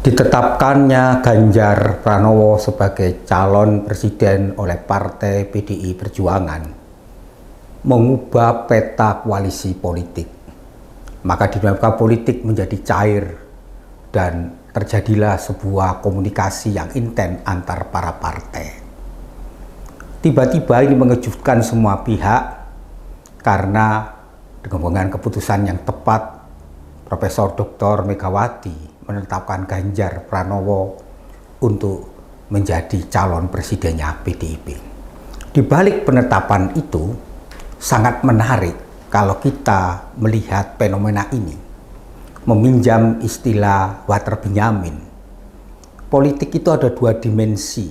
Ditetapkannya Ganjar Pranowo sebagai calon presiden oleh Partai PDI Perjuangan mengubah peta koalisi politik. Maka dinamika politik menjadi cair dan terjadilah sebuah komunikasi yang intens antar para partai. Tiba-tiba ini mengejutkan semua pihak karena dengan keputusan yang tepat Profesor Dr. Megawati menetapkan Ganjar Pranowo untuk menjadi calon presidennya PDIP. Di balik penetapan itu sangat menarik kalau kita melihat fenomena ini. Meminjam istilah Walter Benjamin, politik itu ada dua dimensi,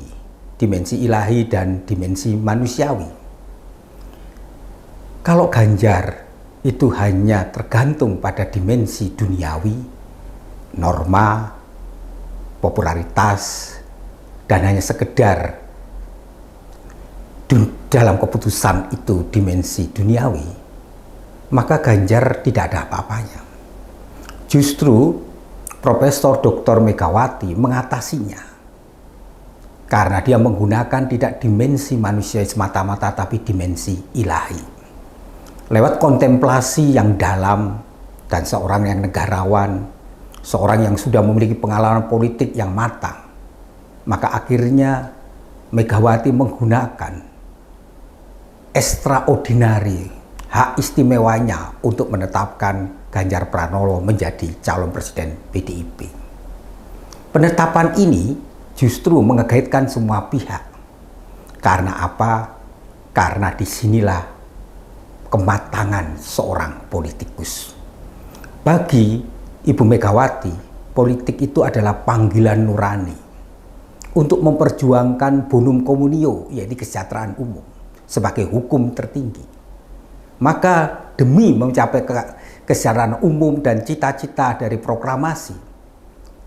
dimensi ilahi dan dimensi manusiawi. Kalau Ganjar itu hanya tergantung pada dimensi duniawi, norma, popularitas, dan hanya sekedar dalam keputusan itu dimensi duniawi, maka Ganjar tidak ada apa-apanya. Justru Profesor Dr. Megawati mengatasinya karena dia menggunakan tidak dimensi manusia semata-mata tapi dimensi ilahi. Lewat kontemplasi yang dalam dan seorang yang negarawan, seorang yang sudah memiliki pengalaman politik yang matang, maka akhirnya Megawati menggunakan extraordinary hak istimewanya untuk menetapkan Ganjar Pranowo menjadi calon presiden PDIP. Penetapan ini justru mengagetkan semua pihak. Karena apa? Karena disinilah kematangan seorang politikus. Bagi Ibu Megawati, politik itu adalah panggilan nurani untuk memperjuangkan bonum communio, yaitu kesejahteraan umum, sebagai hukum tertinggi. Maka demi mencapai kesejahteraan umum dan cita-cita dari proklamasi,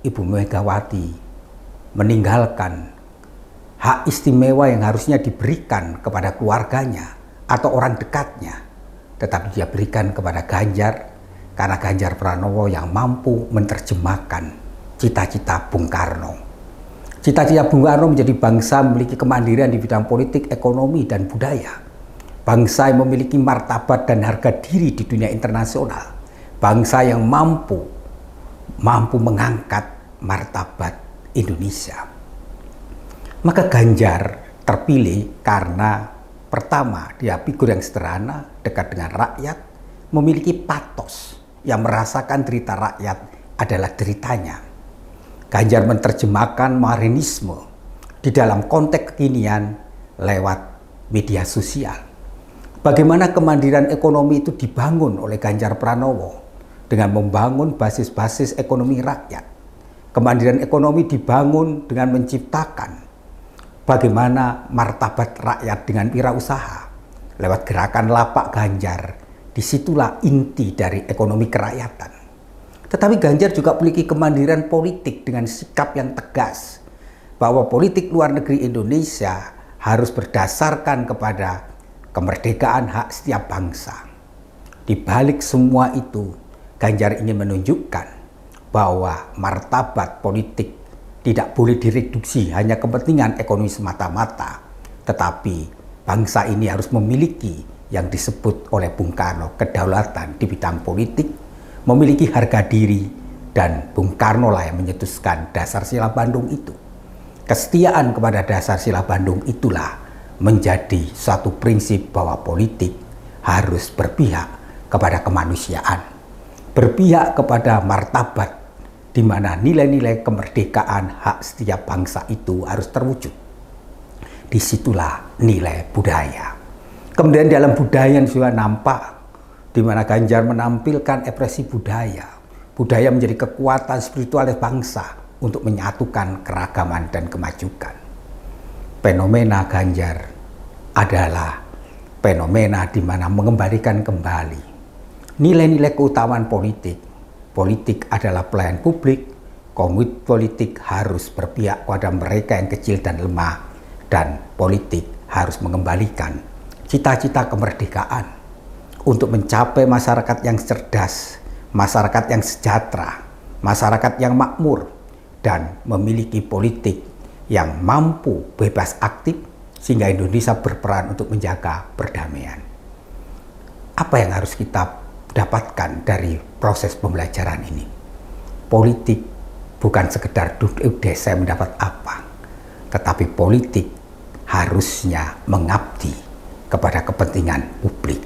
Ibu Megawati meninggalkan hak istimewa yang harusnya diberikan kepada keluarganya atau orang dekatnya, tetapi dia berikan kepada Ganjar, karena Ganjar Pranowo yang mampu menerjemahkan cita-cita Bung Karno. Cita-cita Bung Karno menjadi bangsa memiliki kemandirian di bidang politik, ekonomi, dan budaya. Bangsa yang memiliki martabat dan harga diri di dunia internasional. Bangsa yang mampu mengangkat martabat Indonesia. Maka Ganjar terpilih karena pertama, dia figur yang sederhana, dekat dengan rakyat, memiliki patos yang merasakan derita rakyat adalah deritanya. Ganjar menerjemahkan marinisme di dalam konteks kekinian lewat media sosial. Bagaimana kemandirian ekonomi itu dibangun oleh Ganjar Pranowo dengan membangun basis-basis ekonomi rakyat. Kemandirian ekonomi dibangun dengan menciptakan bagaimana martabat rakyat dengan wirausaha lewat gerakan lapak Ganjar. Disitulah inti dari ekonomi kerakyatan. Tetapi Ganjar juga memiliki kemandirian politik dengan sikap yang tegas bahwa politik luar negeri Indonesia harus berdasarkan kepada kemerdekaan hak setiap bangsa. Di balik semua itu, Ganjar ingin menunjukkan bahwa martabat politik tidak boleh direduksi hanya kepentingan ekonomi semata-mata, tetapi bangsa ini harus memiliki yang disebut oleh Bung Karno kedaulatan di bidang politik, memiliki harga diri, dan Bung Karno lah yang menyetuskan dasar sila Bandung itu. Kesetiaan kepada dasar sila Bandung itulah menjadi satu prinsip bahwa politik harus berpihak kepada kemanusiaan, berpihak kepada martabat, di mana nilai-nilai kemerdekaan hak setiap bangsa itu harus terwujud. Disitulah nilai budaya. Kemudian dalam budaya juga nampak di mana Ganjar menampilkan ekspresi budaya. Budaya menjadi kekuatan spiritual bangsa untuk menyatukan keragaman dan kemajuan. Fenomena Ganjar adalah fenomena di mana mengembalikan kembali nilai-nilai keutamaan politik. Politik adalah pelayan publik, komit politik harus berpihak kepada mereka yang kecil dan lemah, dan politik harus mengembalikan cita-cita kemerdekaan untuk mencapai masyarakat yang cerdas, masyarakat yang sejahtera, masyarakat yang makmur, dan memiliki politik yang mampu bebas aktif sehingga Indonesia berperan untuk menjaga perdamaian. Apa yang harus kita dapatkan dari proses pembelajaran ini? Politik bukan sekedar duduk saya mendapat apa, tetapi politik harusnya mengabdi kepada kepentingan publik.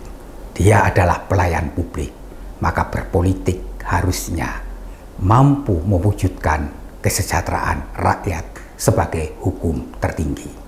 Dia adalah pelayan publik, maka berpolitik harusnya mampu mewujudkan kesejahteraan rakyat sebagai hukum tertinggi.